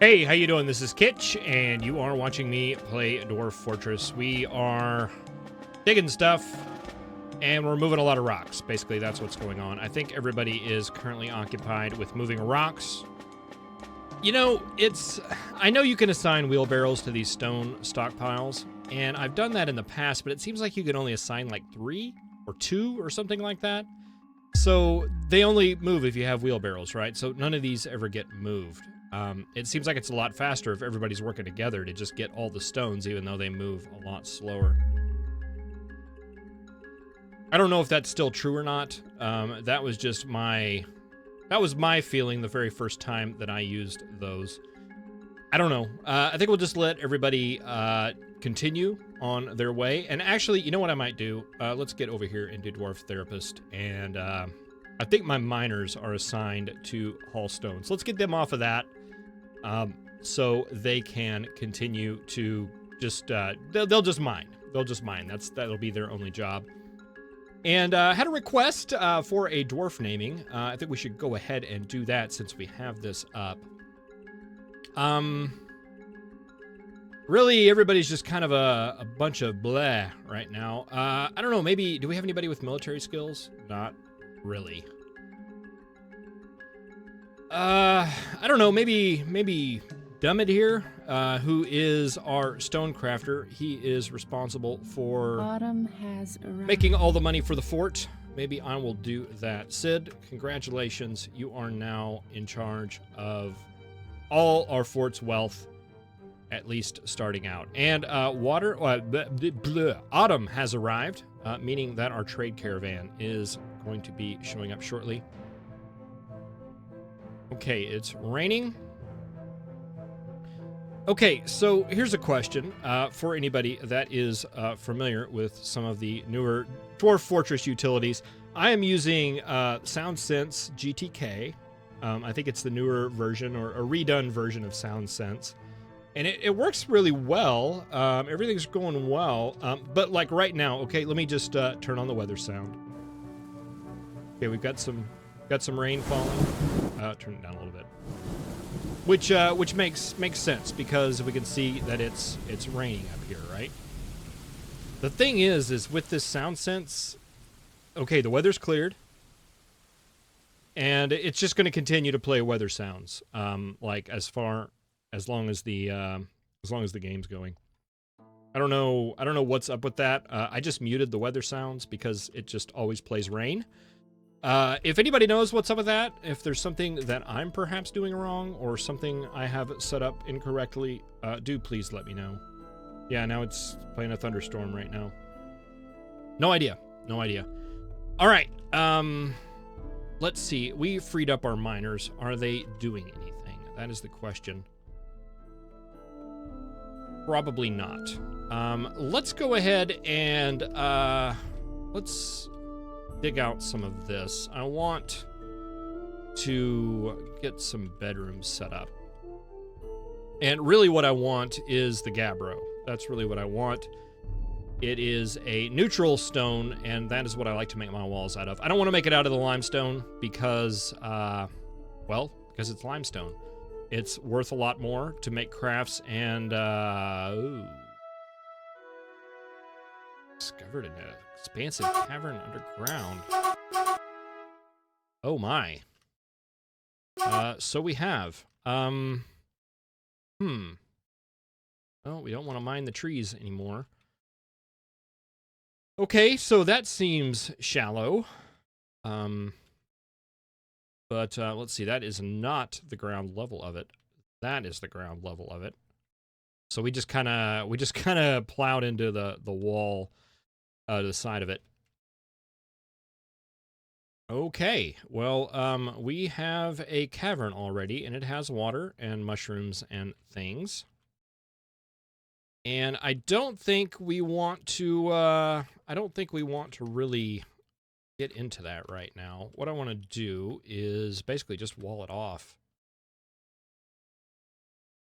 Hey, how you doing? This is Kitch, and you are watching me play Dwarf Fortress. We are digging stuff, and we're moving a lot of rocks. Basically, that's what's going on. I think everybody is currently occupied with moving rocks. You know, I know you can assign wheelbarrows to these stone stockpiles, and I've done that in the past, but it seems like you can only assign like 3 or 2 or something like that. So they only move if you have wheelbarrows, right? So none of these ever get moved. It seems like it's a lot faster if everybody's working together to just get all the stones, even though they move a lot slower. I don't know if that's still true or not. That was my feeling the very first time that I used those. I don't know. I think we'll just let everybody continue on their way. And actually, you know what I might do? Let's get over here into Dwarf Therapist. And I think my miners are assigned to haul stones. Let's get them off of that. So they can continue to just, they'll just mine. They'll just mine. That'll be their only job. And had a request for a dwarf naming. I think we should go ahead and do that since we have this up. Really, everybody's just kind of a bunch of bleh right now. I don't know, maybe, do we have anybody with military skills? Not really. I don't know, maybe Dummit here, who is our stone crafter. He is responsible for Autumn has arrived. Making all the money for the fort. Maybe I will do that. Sid, congratulations. You are now in charge of all our fort's wealth, at least starting out. And Autumn has arrived, meaning that our trade caravan is going to be showing up shortly. Okay, it's raining. Okay, so here's a question for anybody that is familiar with some of the newer Dwarf Fortress utilities. I am using SoundSense GTK. I think it's the newer version or a redone version of SoundSense. And it works really well. Everything's going well. But like right now, okay, let me just turn on the weather sound. Okay, we've got some rain falling. Turn it down a little bit. Which makes sense because we can see that it's raining up here, right? The thing is with this SoundSense, okay, the weather's cleared, and it's just going to continue to play weather sounds, like as long as the game's going. I don't know what's up with that. I just muted the weather sounds because it just always plays rain. If anybody knows what's up with that, if there's something that I'm perhaps doing wrong or something I have set up incorrectly, do please let me know. Yeah, now it's playing a thunderstorm right now. No idea. All right. Let's see. We freed up our miners. Are they doing anything? That is the question. Probably not. Let's go ahead and let's dig out some of this. I want to get some bedrooms set up. And really what I want is the gabbro. That's really what I want. It is a neutral stone, and that is what I like to make my walls out of. I don't want to make it out of the limestone because, because it's limestone. It's worth a lot more to make crafts, and, discovered an expansive cavern underground. Oh my. So we have. Well, we don't want to mine the trees anymore. Okay, so that seems shallow. But let's see, that is not the ground level of it. That is the ground level of it. So we just kind of plowed into the wall to the side of it. Okay, well, we have a cavern already, and it has water and mushrooms and things. And I don't think we want to really get into that right now. What I want to do is basically just wall it off.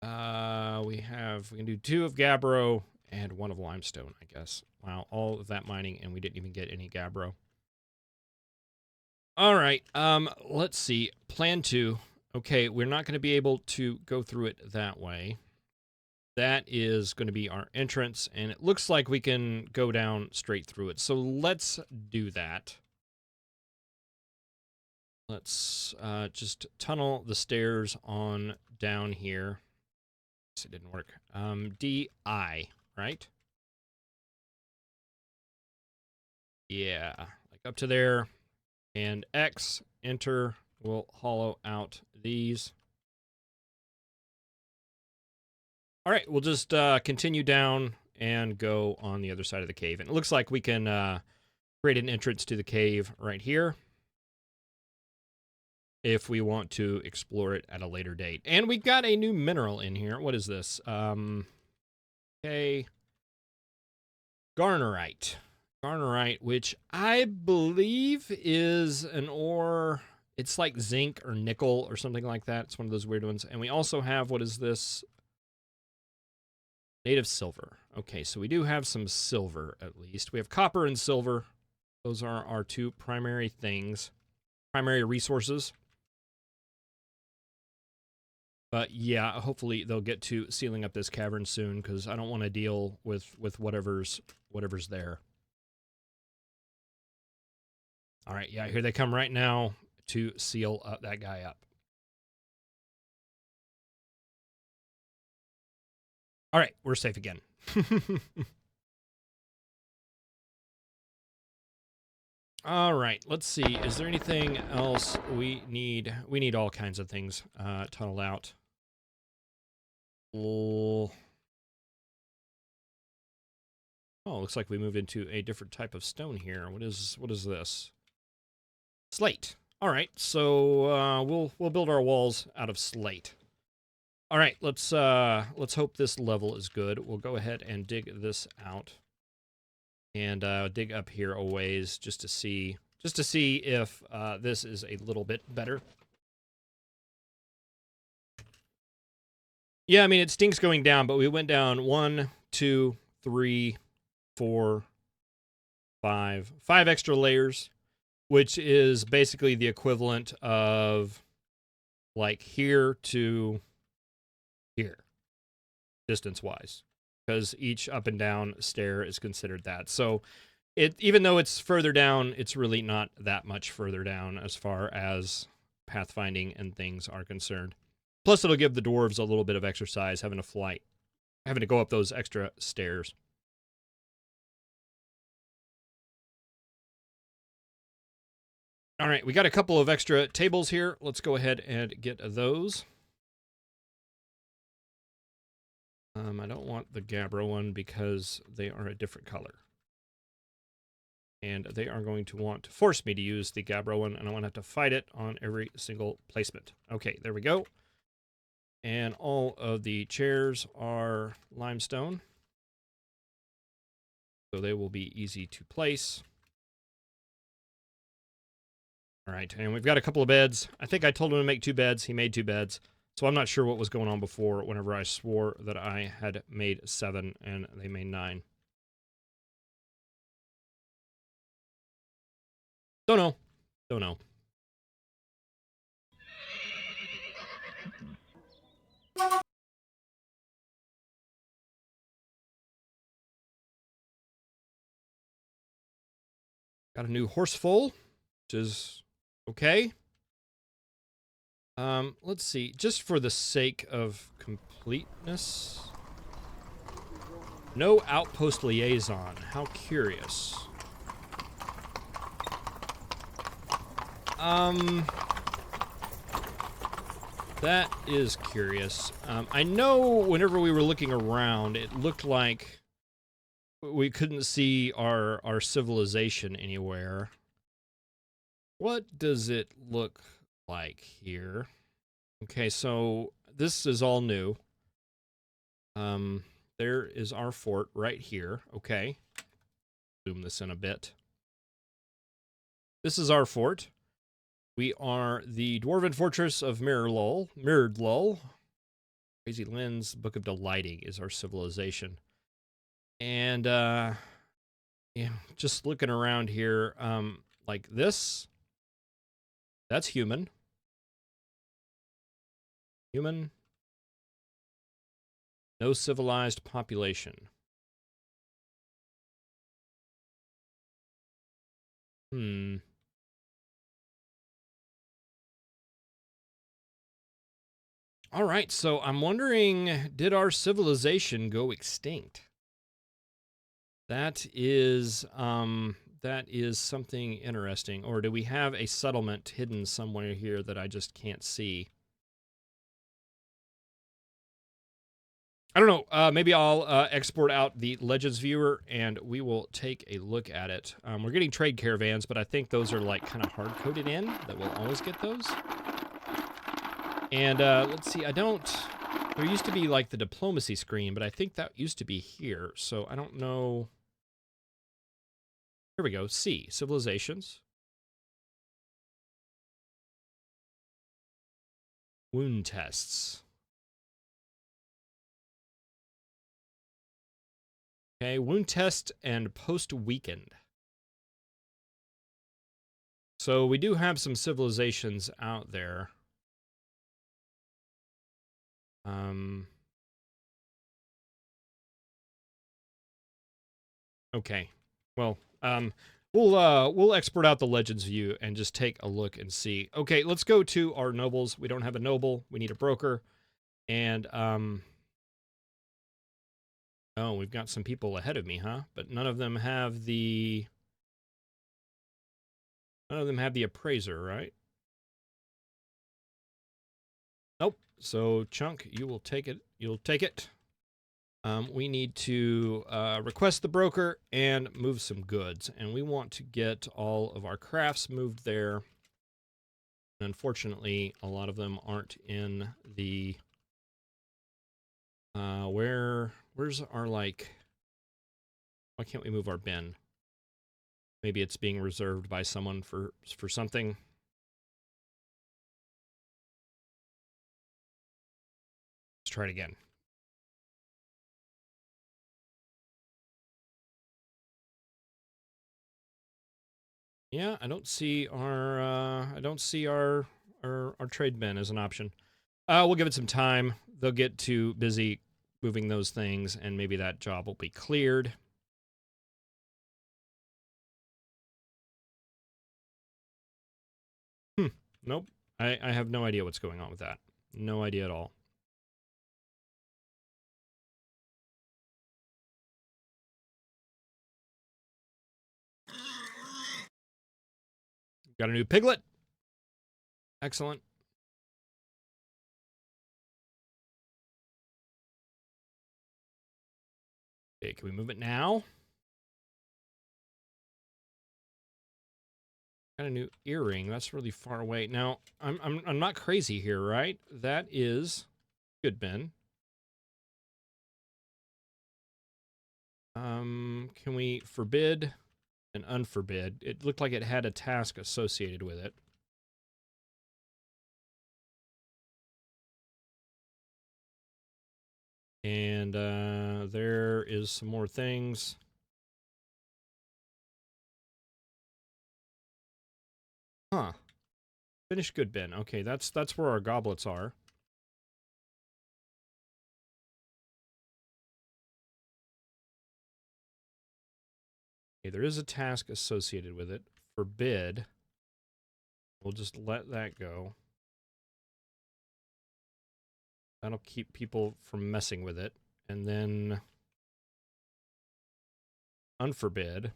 We can do 2 of gabbro and 1 of limestone, I guess. Wow, all of that mining, and we didn't even get any gabbro. All right, let's see. Plan 2. Okay, we're not going to be able to go through it that way. That is going to be our entrance, and it looks like we can go down straight through it. So let's do that. Let's just tunnel the stairs on down here. It didn't work. DI, right? Yeah, like up to there. And X, enter, will hollow out these. All right, we'll just continue down and go on the other side of the cave. And it looks like we can create an entrance to the cave right here if we want to explore it at a later date. And we've got a new mineral in here. What is this? Okay. Garnerite. Garnerite, which I believe is an ore. It's like zinc or nickel or something like that. It's one of those weird ones. And we also have, what is this? Native silver. Okay, so we do have some silver at least. We have copper and silver. Those are our two primary things, primary resources. But yeah, hopefully they'll get to sealing up this cavern soon because I don't want to deal with whatever's there. All right, yeah, here they come right now to seal that guy up. All right, we're safe again. All right, let's see. Is there anything else we need? We need all kinds of things tunneled out. Oh, looks like we moved into a different type of stone here. What is this? Slate. All right, so we'll build our walls out of slate. All right, let's hope this level is good. We'll go ahead and dig this out and dig up here a ways just to see if this is a little bit better. Yeah, I mean it stinks going down, but we went down 1, 2, 3, 4, 5 extra layers, which is basically the equivalent of like here to here, distance-wise, because each up and down stair is considered that. So even though it's further down, it's really not that much further down as far as pathfinding and things are concerned. Plus, it'll give the dwarves a little bit of exercise having to go up those extra stairs. All right, we got a couple of extra tables here. Let's go ahead and get those. I don't want the Gabbro one because they are a different color. And they are going to want to force me to use the Gabbro one, and I want to have to fight it on every single placement. Okay, there we go. And all of the chairs are limestone, so they will be easy to place. All right, and we've got a couple of beds. I think I told him to make 2 beds. He made 2 beds. So I'm not sure what was going on before whenever I swore that I had made 7 and they made 9. Don't know. Don't know. Got a new horseful, which is okay. Let's see. Just for the sake of completeness. No outpost liaison. How curious. That is curious. I know whenever we were looking around, it looked like we couldn't see our civilization anywhere. What does it look like here? Okay, so this is all new. There is our fort right here. Okay. Zoom this in a bit. This is our fort. We are the Dwarven Fortress of Mirrored Lull. Crazy Lens, Book of Delighting is our civilization. And, yeah, just looking around here, like this, that's human. Human. No civilized population. Hmm. All right, so I'm wondering, did our civilization go extinct? That is something interesting. Or do we have a settlement hidden somewhere here that I just can't see? I don't know. Maybe I'll export out the Legends viewer and we will take a look at it. We're getting trade caravans, but I think those are like kind of hard coded in that we'll always get those. And let's see. There used to be like the diplomacy screen, but I think that used to be here. So I don't know. Here we go. C, civilizations. Wound tests. Okay, wound test and post-weakened. So we do have some civilizations out there. Okay. Well, we'll export out the Legends view and just take a look and see. Okay, let's go to our nobles. We don't have a noble. We need a broker. And oh, we've got some people ahead of me, huh? But none of them have the appraiser, right? Nope. So Chunk, you will take it. You'll take it. We need to request the broker and move some goods. And we want to get all of our crafts moved there. And unfortunately, a lot of them aren't in the... where's our, like... Why can't we move our bin? Maybe it's being reserved by someone for something. Let's try it again. Yeah, I don't see our trade bin as an option. We'll give it some time. They'll get too busy moving those things, and maybe that job will be cleared. Nope. I have no idea what's going on with that. No idea at all. Got a new piglet. Excellent. Okay, can we move it now? Got a new earring. That's really far away. Now, I'm not crazy here, right? That is good, Ben. Can we forbid and unforbid? It looked like it had a task associated with it. And there is some more things. Huh. Finish good bin. Okay, that's where our goblets are. Okay, there is a task associated with it. Forbid. We'll just let that go. That'll keep people from messing with it. And then unforbid.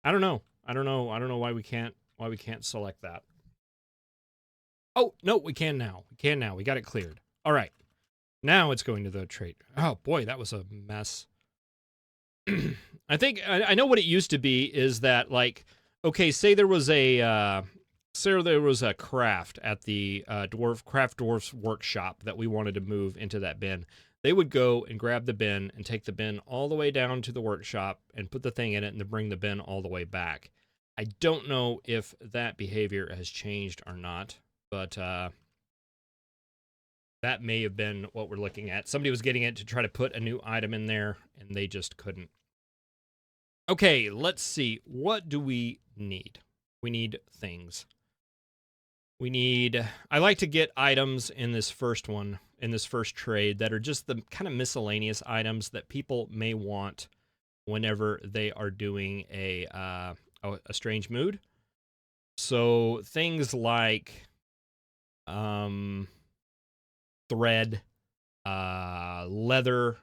I don't know. I don't know why we can't select that. Oh, no, we can now. We can now. We got it cleared. All right. Now it's going to the trade. Oh, boy, that was a mess. I think I know what it used to be is that, like, okay, say there was a craft at the Dwarf's workshop that we wanted to move into that bin. They would go and grab the bin and take the bin all the way down to the workshop and put the thing in it and then bring the bin all the way back. I don't know if that behavior has changed or not, but That may have been what we're looking at. Somebody was getting it to try to put a new item in there, and they just couldn't. Okay, let's see. What do we need? We need things. We need... I like to get items in this first one, in this first trade, that are just the kind of miscellaneous items that people may want whenever they are doing a strange mood. So things like thread, leather,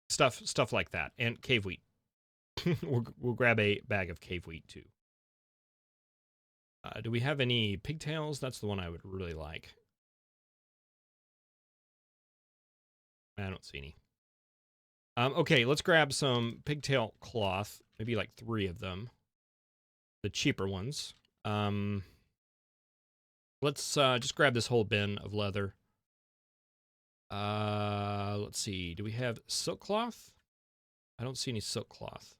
stuff like that, and cave wheat. we'll grab a bag of cave wheat too. Do we have any pigtails? That's the one I would really like. I don't see any. Okay, let's grab some pigtail cloth. Maybe like 3 of them. The cheaper ones. Let's just grab this whole bin of leather. Let's see. Do we have silk cloth? I don't see any silk cloth.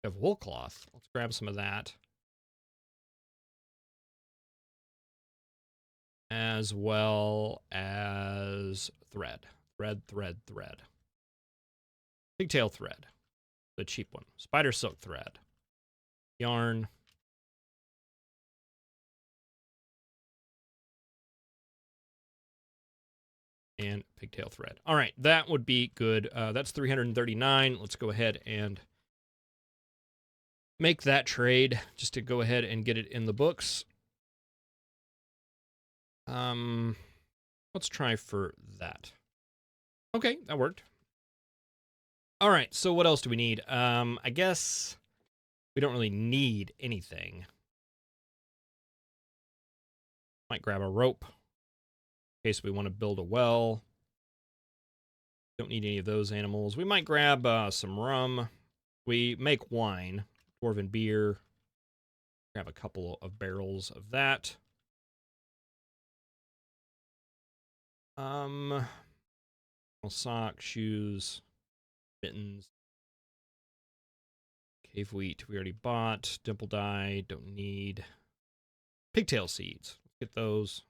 We have wool cloth. Let's grab some of that. As well as thread. Thread. Pigtail thread. The cheap one. Spider silk thread. Yarn. And pigtail thread. All right, that would be good. That's 339. Let's go ahead and make that trade just to go ahead and get it in the books. Let's try for that. Okay, that worked. All right, so what else do we need? I guess we don't really need anything. Might grab a rope in case we want to build a well. Don't need any of those animals. We might grab some rum. We make wine, dwarven beer. Grab a couple of barrels of that. Sock, shoes, mittens, cave wheat we already bought. Dimple dye, don't need. Pigtail seeds, get those.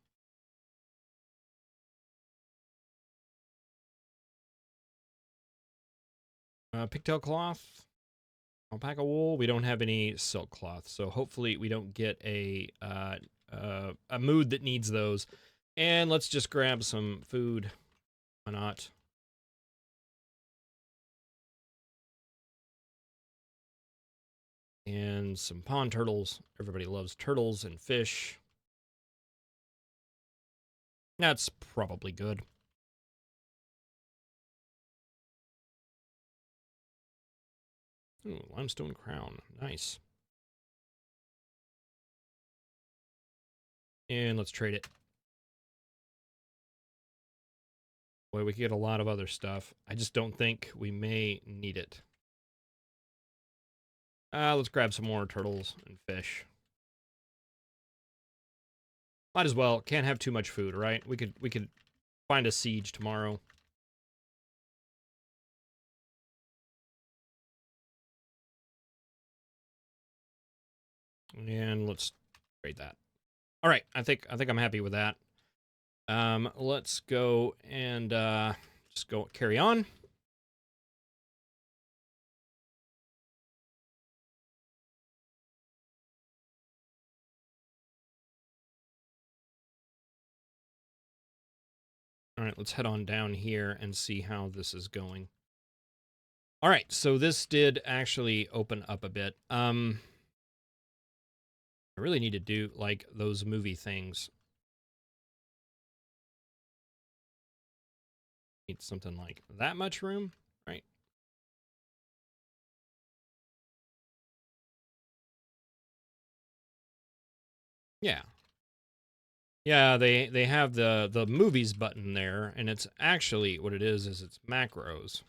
Pigtail cloth, alpaca wool. We don't have any silk cloth, so hopefully we don't get a mood that needs those. And let's just grab some food. Why not? And some pond turtles. Everybody loves turtles and fish. That's probably good. Ooh, limestone crown. Nice. And let's trade it. Boy, we could get a lot of other stuff. I just don't think we may need it. Let's grab some more turtles and fish. Might as well. Can't have too much food, right? We could find a siege tomorrow. And let's trade that. All right, I think I'm happy with that. Let's go and just go carry on. All right, let's head on down here and see how this is going. All right, so this did actually open up a bit. I really need to do like those movie things. Need something like that much room, right? Yeah. Yeah, they have the movies button there, and it's actually what it is it's macros.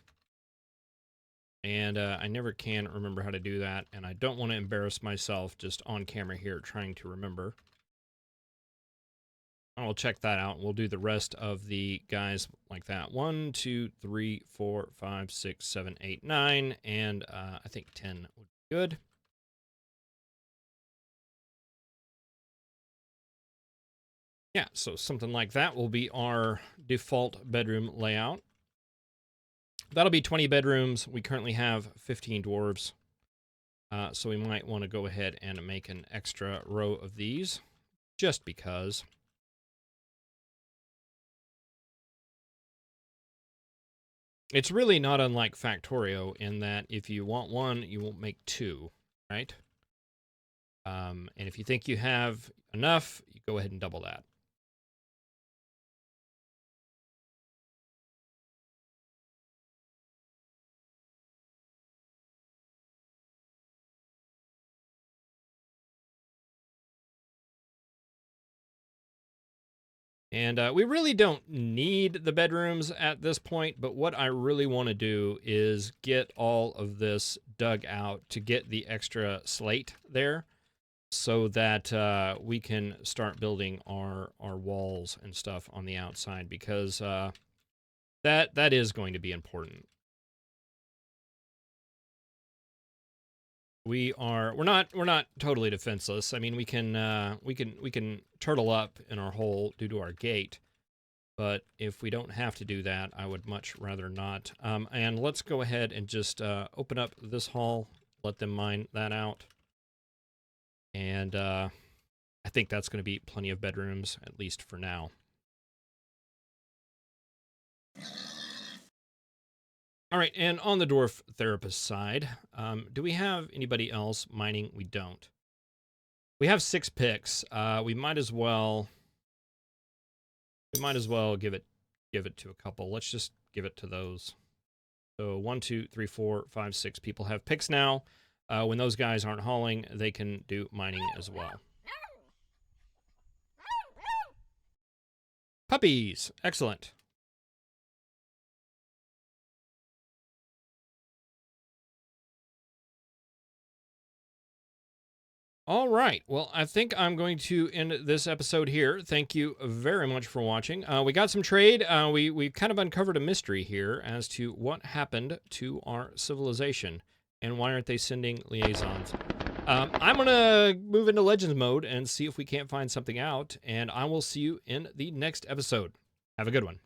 And I never can remember how to do that, and I don't want to embarrass myself just on camera here trying to remember. I'll check that out. We'll do the rest of the guys like that. 1, 2, 3, 4, 5, 6, 7, 8, 9, and I think 10 would be good. Yeah, so something like that will be our default bedroom layout. That'll be 20 bedrooms. We currently have 15 dwarves. So we might want to go ahead and make an extra row of these, just because. It's really not unlike Factorio in that if you want one, you won't make two, right? And if you think you have enough, you go ahead and double that. And we really don't need the bedrooms at this point, but what I really want to do is get all of this dug out to get the extra slate there so that we can start building our walls and stuff on the outside, because that is going to be important. We're not totally defenseless. I mean, we can turtle up in our hole due to our gate, but if we don't have to do that, I would much rather not. And let's go ahead and just open up this hall, let them mine that out, and I think that's going to be plenty of bedrooms, at least for now. All right, and on the dwarf therapist side, do we have anybody else mining? We don't. We have 6 picks. We might as well give it to a couple. Let's just give it to those. So 1, 2, 3, 4, 5, 6 people have picks now. When those guys aren't hauling, they can do mining as well. Puppies, excellent. All right. Well, I think I'm going to end this episode here. Thank you very much for watching. We got some trade. We kind of uncovered a mystery here as to what happened to our civilization and why aren't they sending liaisons. I'm going to move into Legends mode and see if we can't find something out, and I will see you in the next episode. Have a good one.